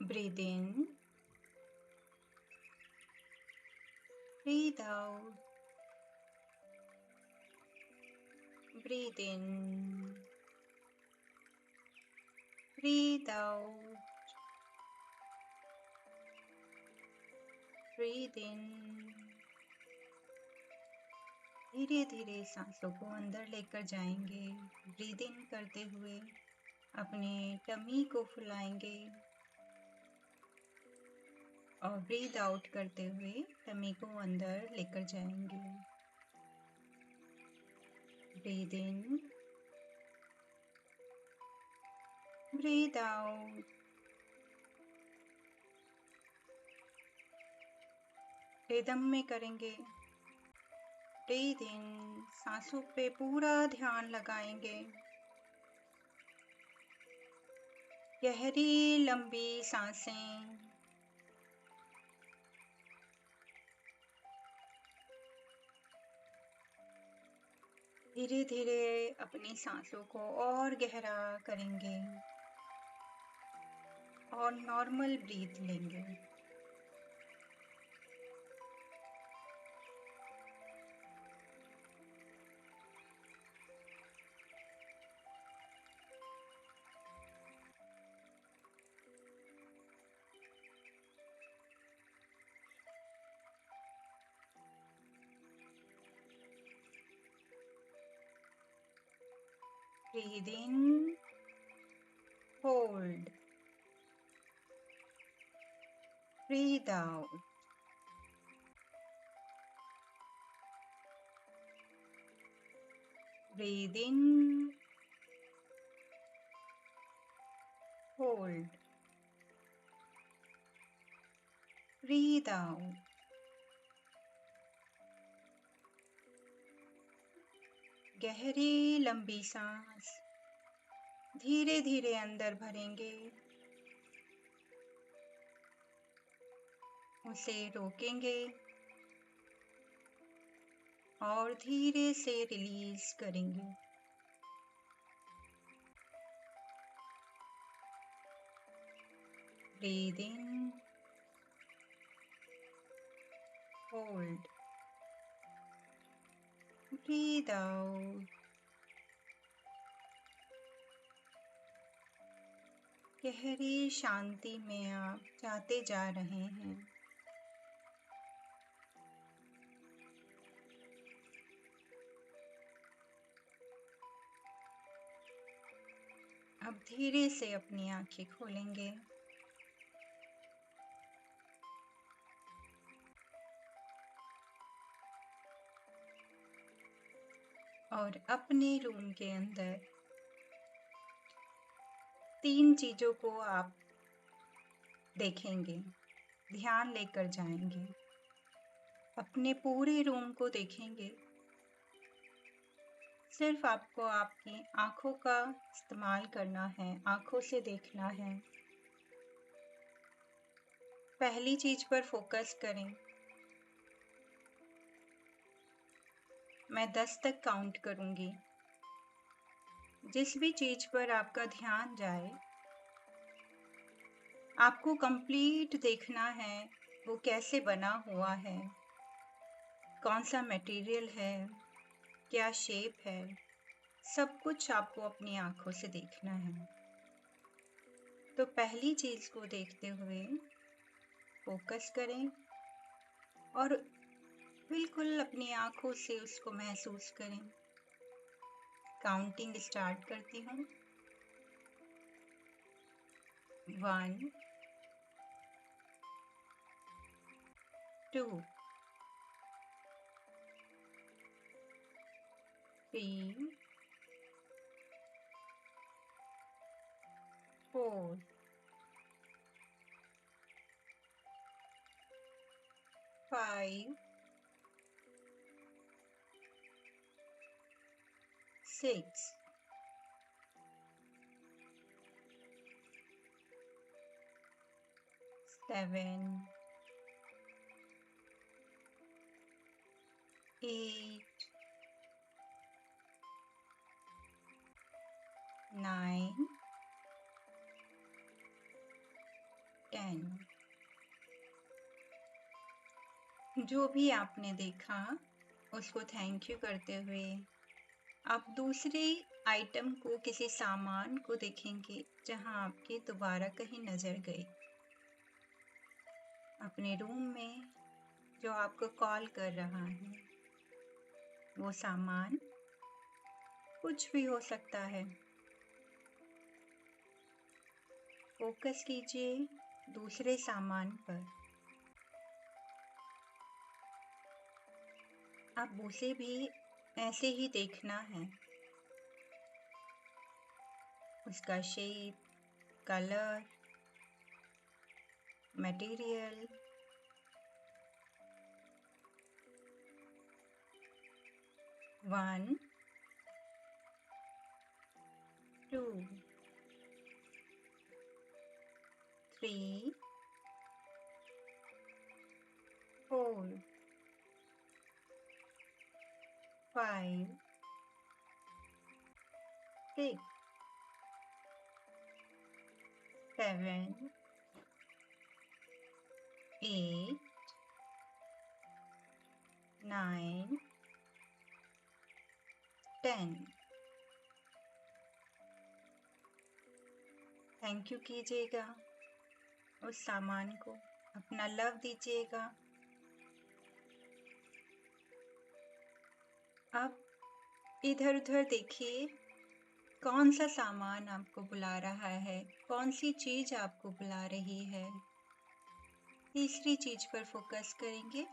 Breathe in, breathe out, breathe in, breathe out, breathe in। धीरे धीरे सांसों को अंदर लेकर जाएंगे। ब्रीद इन करते हुए अपने टमी को फुलाएंगे और ब्रीद आउट करते हुए टमी को अंदर लेकर जाएंगे। Breathe in, breathe out. Rhythm में करेंगे। ब्रीद इन, सांसों पे पूरा ध्यान लगाएंगे। गहरी लंबी सांसें। धीरे धीरे अपनी सांसों को और गहरा करेंगे और नॉर्मल ब्रीथ लेंगे। Breathe in, hold, breathe out. Breathe in, hold, breathe out. गहरी लंबी सांस धीरे धीरे अंदर भरेंगे, उसे रोकेंगे और धीरे से रिलीज करेंगे। Breathe in, hold, breathe out. गहरी शांति में आप जाते जा रहे हैं। अब धीरे से अपनी आंखें खोलेंगे और अपने रूम के अंदर 3 चीजों को आप देखेंगे, ध्यान लेकर जाएंगे। अपने पूरे रूम को देखेंगे। सिर्फ आपको आपकी आंखों का इस्तेमाल करना है, आंखों से देखना है। पहली चीज पर फोकस करें। मैं 10 तक काउंट करूंगी। जिस भी चीज पर आपका ध्यान जाए, आपको कंप्लीट देखना है वो कैसे बना हुआ है, कौन सा मटेरियल है, क्या शेप है, सब कुछ आपको अपनी आंखों से देखना है। तो पहली चीज को देखते हुए फोकस करें और बिल्कुल अपनी आंखों से उसको महसूस करें। काउंटिंग स्टार्ट करती हूँ। 1 2 3 4 5 6 7 8 9 10 10। जो भी आपने देखा उसको थैंक यू करते हुए आप दूसरे आइटम को, किसी सामान को देखेंगे जहां आपके दोबारा कहीं नजर गई। अपने रूम में जो आपको कॉल कर रहा है, वो सामान कुछ भी हो सकता है। फोकस कीजिए दूसरे सामान पर। अब उसे भी ऐसे ही देखना है। उसका shape, colour, material, one, two, three, four, five, six, seven, 8, 9, 10। Thank you कीजिएगा उस सामान को, अपना लव दीजिएगा। अब इधर उधर देखिए, कौन सा सामान आपको बुला रहा है, कौन सी चीज आपको बुला रही है। तीसरी चीज पर फोकस करेंगे।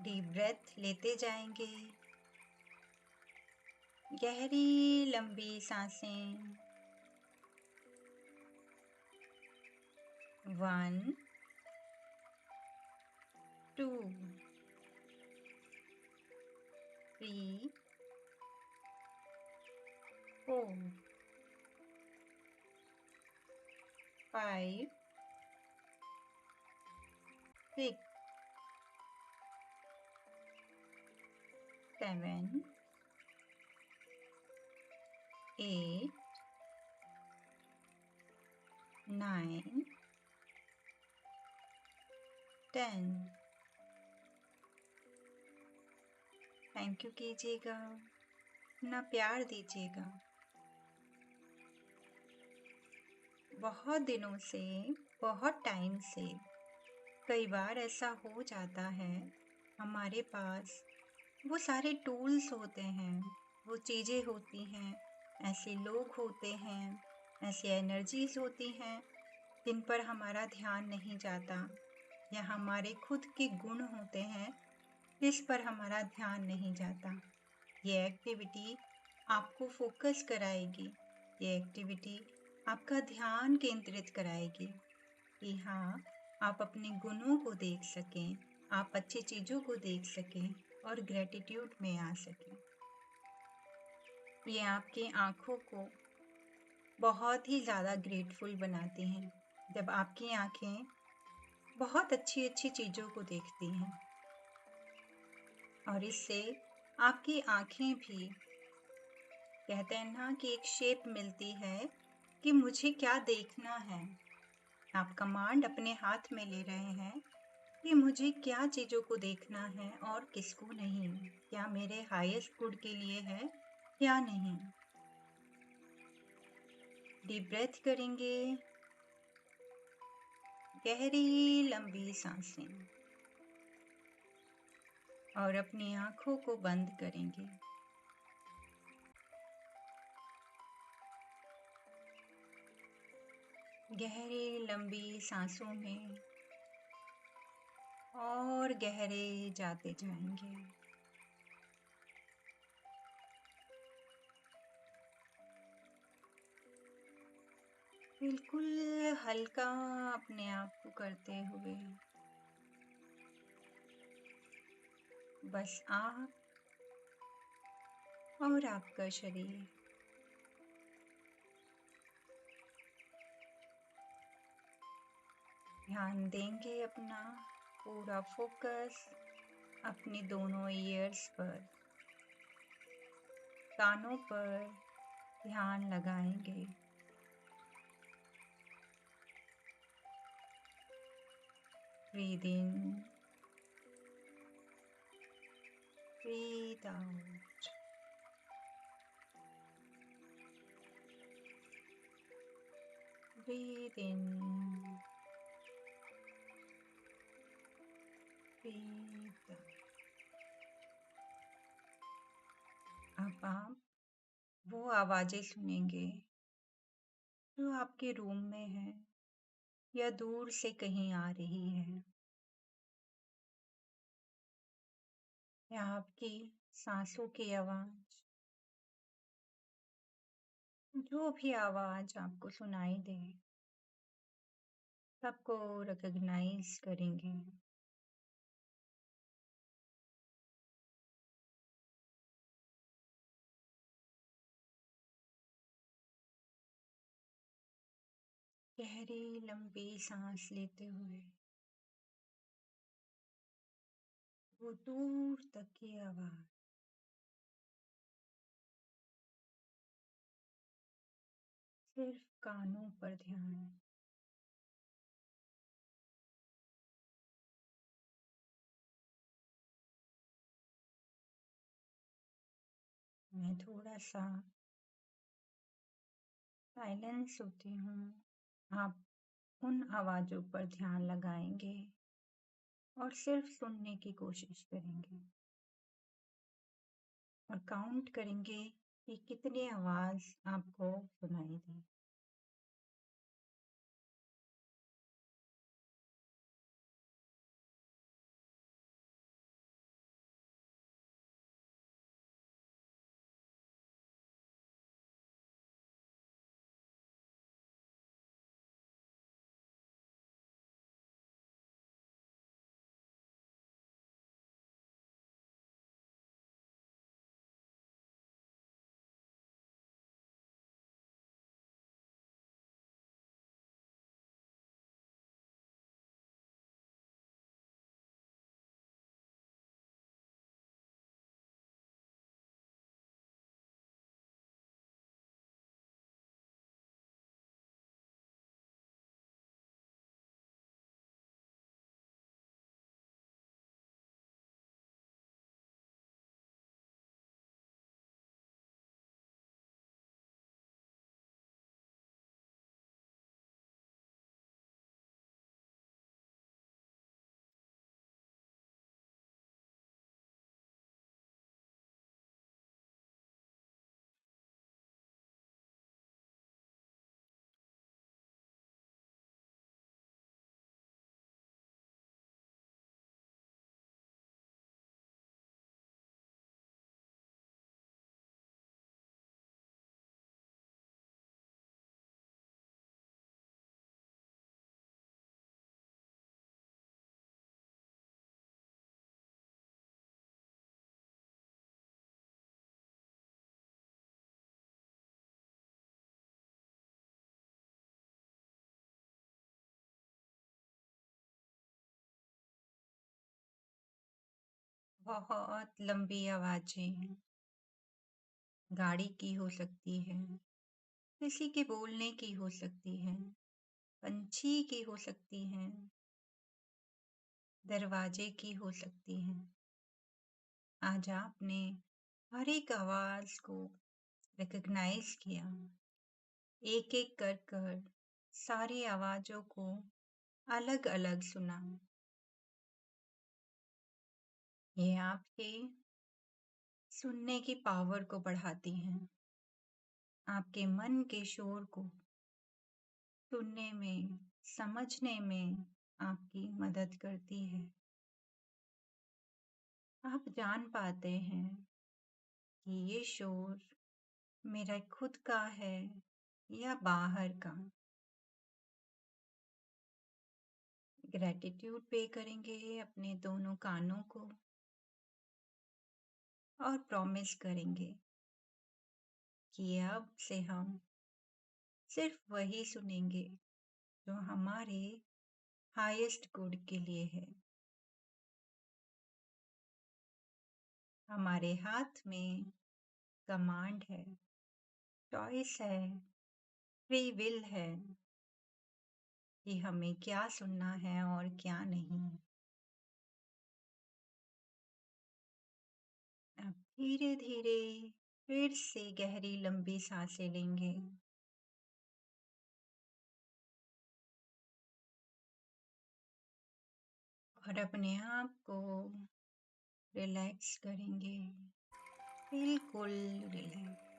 डीप ब्रेथ लेते जाएंगे, गहरी लंबी सांसें। 1, 2, 3, 4, 5, 6, 7, 8, 9, 10। थैंक यू कीजिएगा, अपना प्यार दीजिएगा। बहुत दिनों से, बहुत टाइम से कई बार ऐसा हो जाता है, हमारे पास वो सारे टूल्स होते हैं, वो चीज़ें होती हैं, ऐसे लोग होते हैं, ऐसी एनर्जीज होती हैं जिन पर हमारा ध्यान नहीं जाता, या हमारे खुद के गुण होते हैं जिस पर हमारा ध्यान नहीं जाता। ये एक्टिविटी आपको फोकस कराएगी, ये एक्टिविटी आपका ध्यान केंद्रित कराएगी कि हाँ, आप अपने गुणों को देख सकें, आप अच्छी चीज़ों को देख सकें और ग्रेटिट्यूड में आ सकें। ये आपकी आँखों को बहुत ही ज़्यादा ग्रेटफुल बनाती हैं जब आपकी आँखें बहुत अच्छी अच्छी चीज़ों को देखती हैं, और इससे आपकी आँखें भी, कहते हैं ना कि एक शेप मिलती है कि मुझे क्या देखना है। आप कमांड अपने हाथ में ले रहे हैं कि मुझे क्या चीज़ों को देखना है और किसको नहीं, क्या मेरे हाईएस्ट गुड के लिए है या नहीं। डीप ब्रेथ करेंगे, गहरी लंबी सांसें, और अपनी आंखों को बंद करेंगे। गहरी लंबी सांसों में और गहरे जाते जाएंगे। बिल्कुल हल्का अपने आप को करते हुए बस आप और आपका शरीर। ध्यान देंगे अपना पूरा फोकस अपने दोनों ईयर्स पर। कानों पर ध्यान लगाएंगे। Breathe in, breathe out. Breathe in, breathe out. अब आप वो आवाजें सुनेंगे जो आपके रूम में है या दूर से कहीं आ रही है, या आपकी सांसों की आवाज, जो भी आवाज आपको सुनाई दे, सबको रिकॉग्नाइज करेंगे। गहरी लंबी सांस लेते हुए वो दूर तक की आवाज सिर्फ कानों पर ध्यान। मैं थोड़ा सा साइलेंस होती हूँ, आप उन आवाजों पर ध्यान लगाएंगे और सिर्फ सुनने की कोशिश करेंगे और काउंट करेंगे कि कितनी आवाज आपको सुनाई दी। बहुत लंबी आवाजें गाड़ी की हो सकती है, किसी के बोलने की हो सकती है, पंछी की हो सकती है, दरवाजे की हो सकती है। आज आपने हर एक आवाज को रिकॉग्नाइज किया, एक एक कर कर सारी आवाजों को अलग अलग सुना। ये आपके सुनने की पावर को बढ़ाती हैं, आपके मन के शोर को सुनने में, समझने में आपकी मदद करती है। आप जान पाते हैं कि ये शोर मेरा खुद का है या बाहर का। ग्रैटिट्यूड पे करेंगे अपने दोनों कानों को और प्रॉमिस करेंगे कि अब से हम सिर्फ वही सुनेंगे जो हमारे हाईएस्ट गुड के लिए है। हमारे हाथ में कमांड है, चॉइस है, फ्री विल है कि हमें क्या सुनना है और क्या नहीं। अब धीरे धीरे फिर से गहरी लंबी सांसें लेंगे और अपने आप को रिलैक्स करेंगे, बिल्कुल रिलैक्स।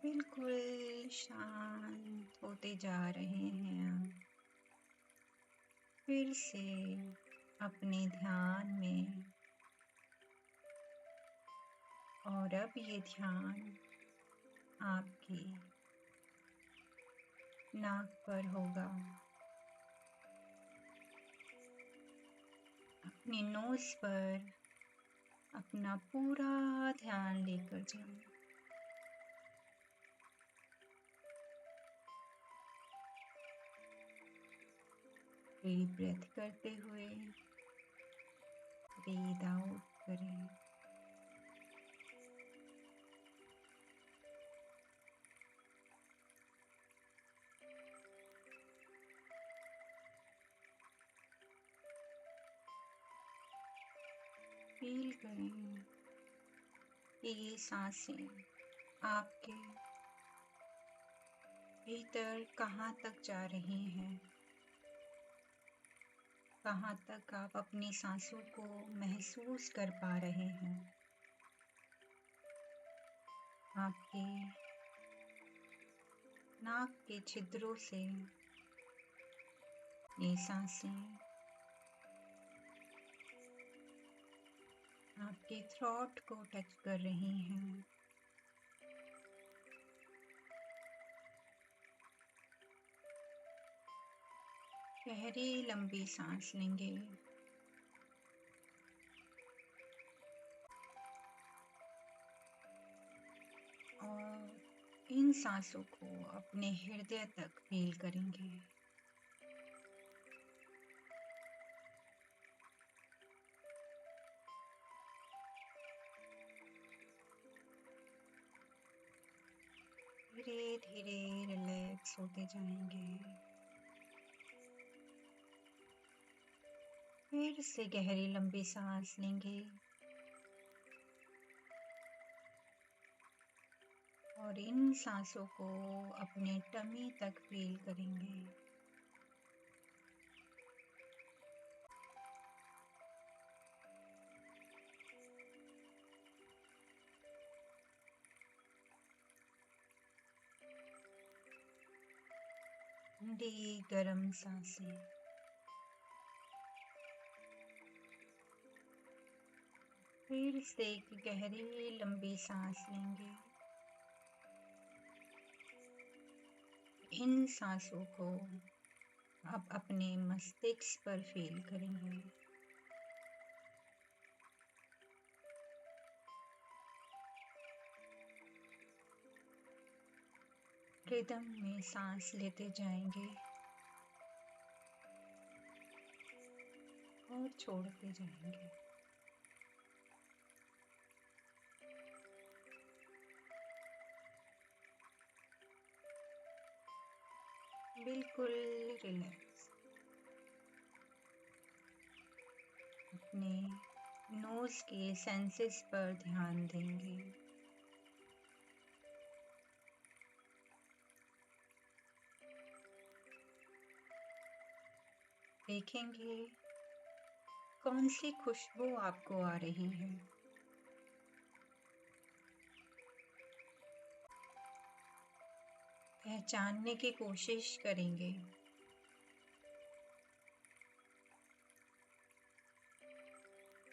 बिल्कुल शांत होते जा रहे हैं आप। फिर से अपने ध्यान में, और अब ये ध्यान आपकी नाक पर होगा। अपनी नोज पर अपना पूरा ध्यान लेकर जाओ। डीप ब्रेथ करते हुए ब्रीद आउट करें। फील करें कि ये सांसें आपके भीतर कहाँ तक जा रही हैं, कहाँ तक आप अपनी सांसों को महसूस कर पा रहे हैं। आपके नाक के छिद्रों से ये सांसें आपके थ्रोट को टच कर रही हैं। गहरी लंबी सांस लेंगे और इन सांसों को अपने हृदय तक फील करेंगे। धीरे धीरे रिलैक्स होते जाएंगे। फिर से गहरी लंबी सांस लेंगे और इन सांसों को अपने टमी तक फील करेंगे। ठंडी गरम सांसें फिर से एक गहरी लंबी सांस लेंगे। इन सांसों को आप अपने मस्तिष्क पर फील करेंगे। रिदम में सांस लेते जाएंगे और छोड़ते जाएंगे। बिल्कुल रिलैक्स। अपने नोज के सेंसेस पर ध्यान देंगे। देखेंगे कौन सी खुशबू आपको आ रही है। पहचानने की कोशिश करेंगे।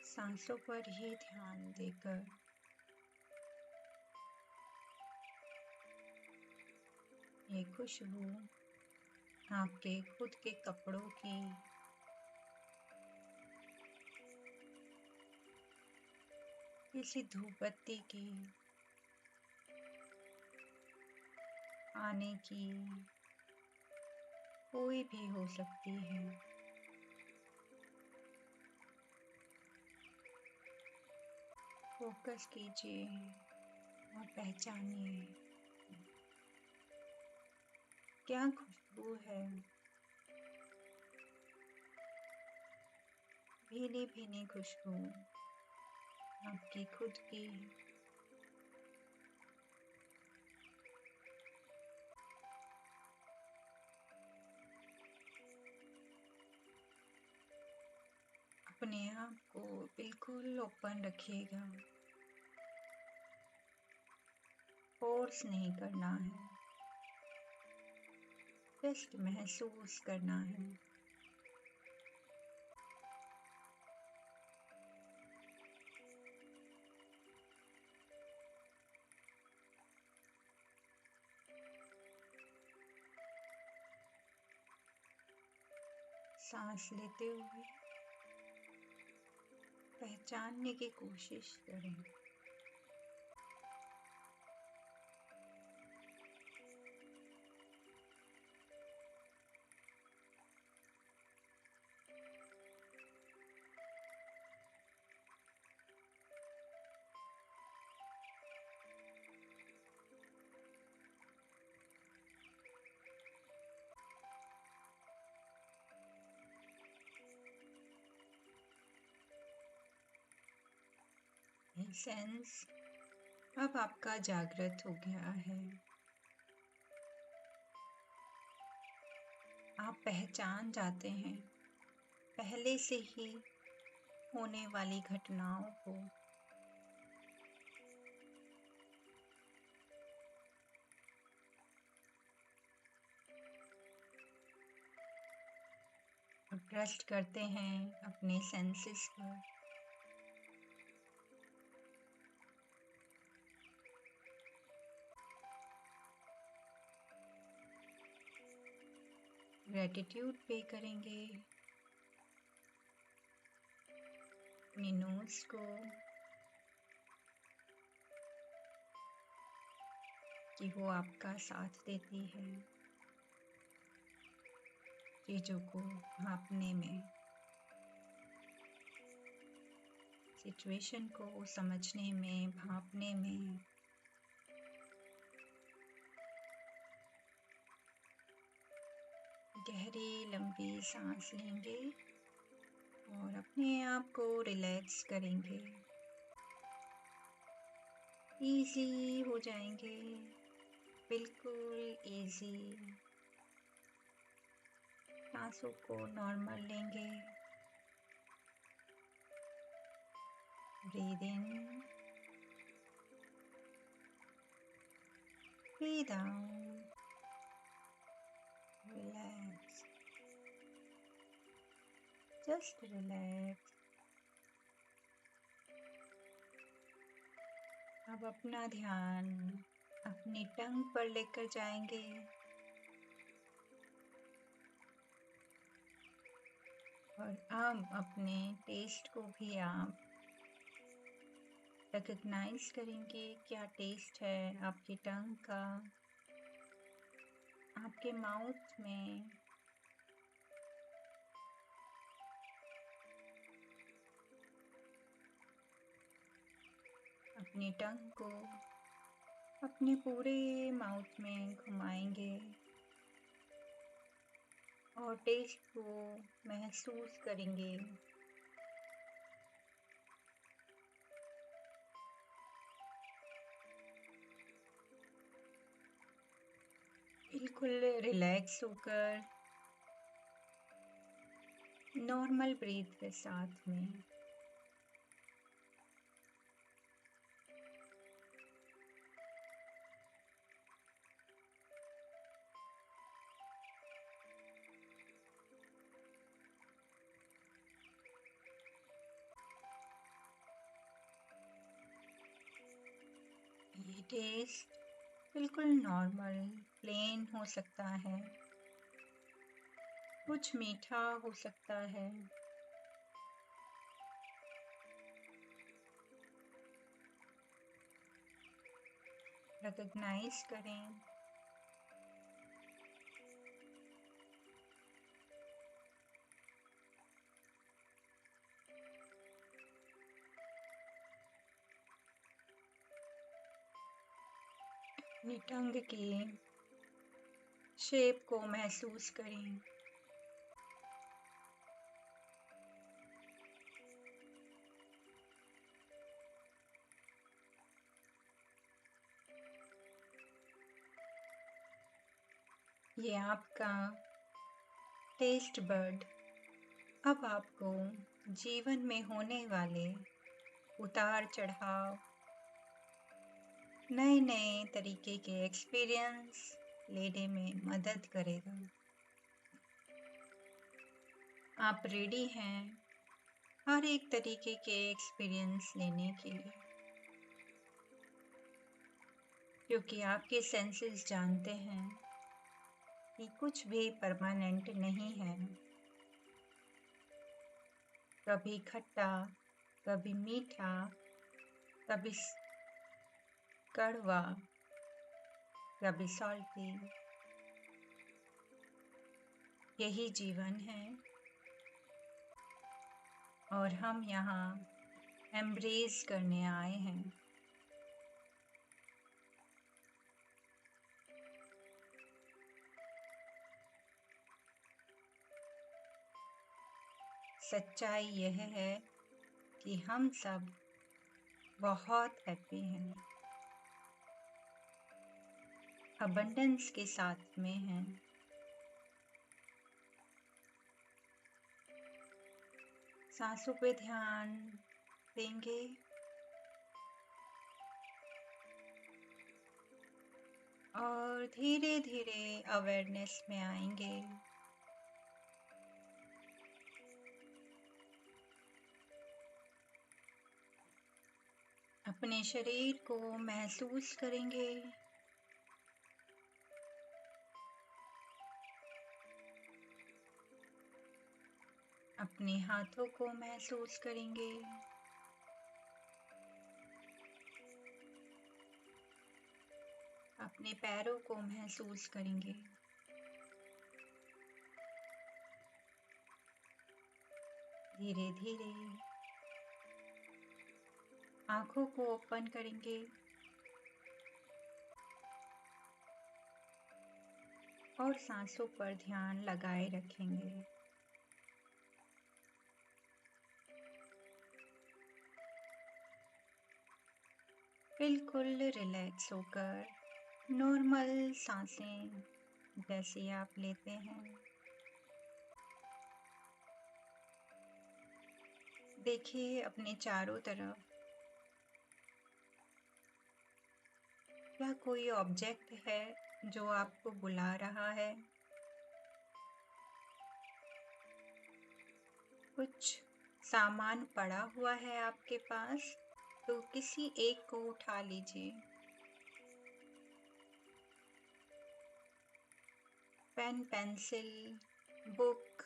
सांसों पर ही ध्यान देकर ये खुशबू आपके खुद के कपड़ों की किसी धूप बत्ती की आने की कोई भी हो सकती है। फोकस कीजिए और पहचानिए क्या खुशबू है। भीनी भीनी खुशबू आपकी खुद की। अपने आप को बिल्कुल ओपन रखिएगा। फोर्स नहीं करना है, जस्ट महसूस करना है। सांस लेते हुए पहचानने की कोशिश करें। सेंस अब आपका जागृत हो गया है। आप पहचान जाते हैं पहले से ही होने वाली घटनाओं को। ट्रस्ट करते हैं अपने सेंसेस पर। ग्रेटिट्यूड पे करेंगे अपनी नोज को कि वो आपका साथ देती है चीज़ों को भांपने में, सिचुएशन को समझने में, भांपने में। गहरी लंबी सांस लेंगे और अपने आप को रिलैक्स करेंगे। इजी हो जाएंगे, बिल्कुल इजी। सांसों को नॉर्मल लेंगे। Breathe in, breathe out, relax, just relax. अब अपना ध्यान अपनी टंग पर लेकर जाएंगे और अब अपने टेस्ट को भी आप रिकग्नाइज करेंगे। क्या टेस्ट है आपकी टंग का, आपके माउथ में। अपनी टंग को अपने पूरे माउथ में घुमाएंगे और टेस्ट को महसूस करेंगे। बिल्कुल रिलैक्स होकर नॉर्मल ब्रीथ के साथ में ये टेस्ट बिल्कुल नॉर्मल प्लेन हो सकता है, कुछ मीठा हो सकता है, रिकॉग्नाइज करें। अपनी टंग की शेप को महसूस करें। ये आपका टेस्ट बड अब आपको जीवन में होने वाले उतार चढ़ाव, नए नए तरीके के एक्सपीरियंस लेने में मदद करेगा। आप रेडी हैं हर एक तरीके के एक्सपीरियंस लेने के लिए, क्योंकि आपके सेंसेस जानते हैं कि कुछ भी परमानेंट नहीं है। कभी खट्टा, कभी मीठा, कभी कड़वा, कभी सॉल्टी। यही जीवन है और हम यहाँ एम्ब्रेस करने आए हैं। सच्चाई यह है कि हम सब बहुत हैप्पी हैं, अबंडेंस के साथ में हैं। सांसों पे ध्यान देंगे और धीरे धीरे अवेयरनेस में आएंगे। अपने शरीर को महसूस करेंगे। अपने हाथों को महसूस करेंगे। अपने पैरों को महसूस करेंगे। धीरे धीरे आंखों को ओपन करेंगे और सांसों पर ध्यान लगाए रखेंगे। बिल्कुल रिलैक्स होकर नॉर्मल सांसें जैसे आप लेते हैं। देखिए अपने चारों तरफ, क्या कोई ऑब्जेक्ट है जो आपको बुला रहा है? कुछ सामान पड़ा हुआ है आपके पास, तो किसी एक को उठा लीजिए। पेन, पेंसिल, बुक,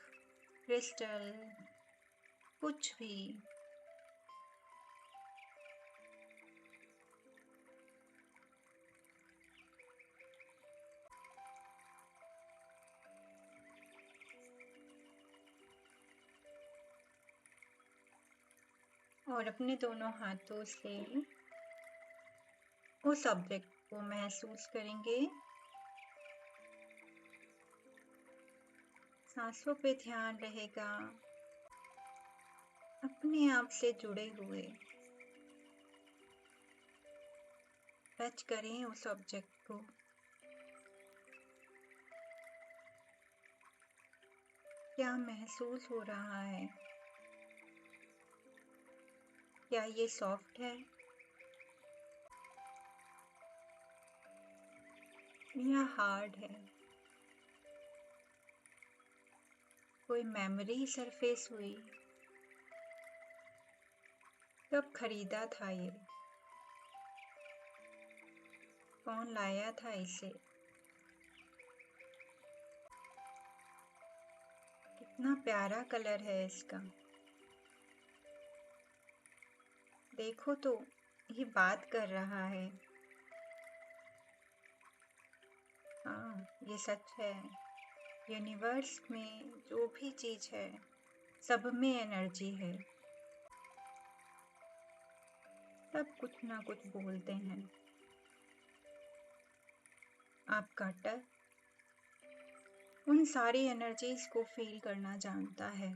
क्रिस्टल, कुछ भी। और अपने दोनों हाथों से उस ऑब्जेक्ट को महसूस करेंगे। सांसों पे ध्यान रहेगा, अपने आप से जुड़े हुए। टच करें उस ऑब्जेक्ट को। क्या महसूस हो रहा है? क्या ये सॉफ्ट है या हार्ड है? कोई मेमोरी सरफेस हुई? कब खरीदा था ये? कौन लाया था इसे? कितना प्यारा कलर है इसका। देखो तो ये बात कर रहा है। हाँ, ये सच है। यूनिवर्स में जो भी चीज है, सब में एनर्जी है। सब कुछ ना कुछ बोलते हैं। आपका टच उन सारी एनर्जीज को फील करना जानता है।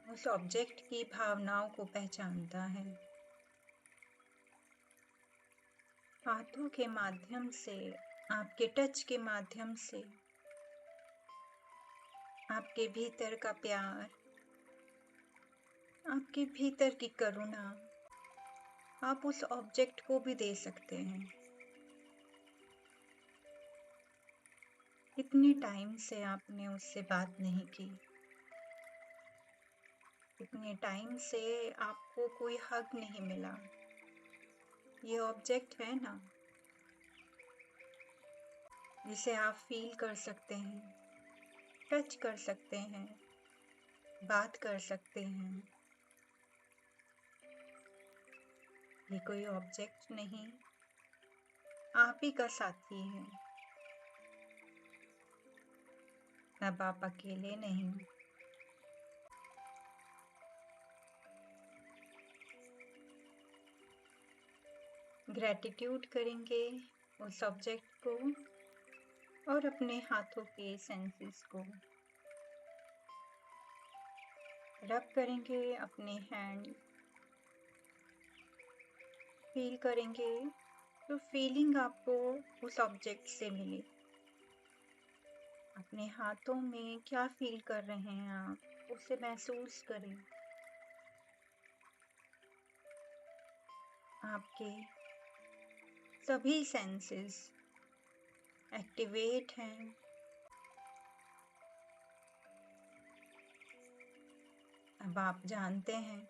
उस ऑब्जेक्ट की भावनाओं को पहचानता है। हाथों के माध्यम से, आपके टच के माध्यम से, आपके भीतर का प्यार, आपके भीतर की करुणा आप उस ऑब्जेक्ट को भी दे सकते हैं। इतने टाइम से आपने उससे बात नहीं की, इतने टाइम से आपको कोई हग नहीं मिला। ये ऑब्जेक्ट है ना, जिसे आप फील कर सकते हैं, टच कर सकते हैं, बात कर सकते हैं। ये कोई ऑब्जेक्ट नहीं, आप ही का साथी है। अब आप अकेले नहीं। ग्रैटिट्यूड करेंगे उस ऑब्जेक्ट को और अपने हाथों के सेंसेस को। रब करेंगे अपने हैंड, फील करेंगे तो फीलिंग आपको उस ऑब्जेक्ट से मिले। अपने हाथों में क्या फील कर रहे हैं आप, उसे महसूस करें। आपके सभी सेंसेस एक्टिवेट हैं। अब आप जानते हैं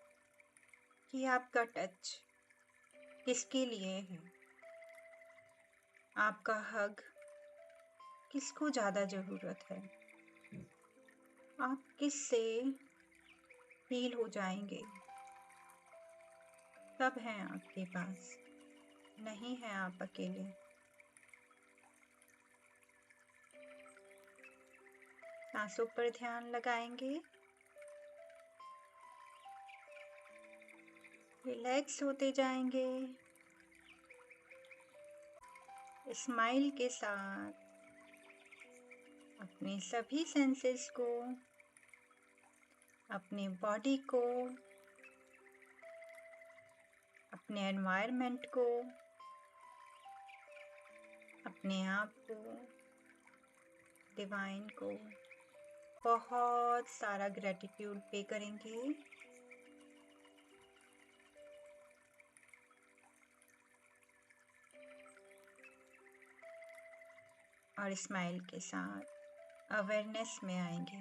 कि आपका टच किसके लिए है। आपका हग किसको ज़्यादा ज़रूरत है। आप किससे हील हो जाएंगे। सब हैं आपके पास, नहीं हैं आप अकेले। सांसों पर ध्यान लगाएंगे, रिलैक्स होते जाएंगे। स्माइल के साथ अपने सभी सेंसेस को, अपने बॉडी को, अपने एनवायरनमेंट को, अपने आप को, डिवाइन को बहुत सारा ग्रेटिट्यूड पे करेंगे। और स्माइल के साथ अवेयरनेस में आएंगे।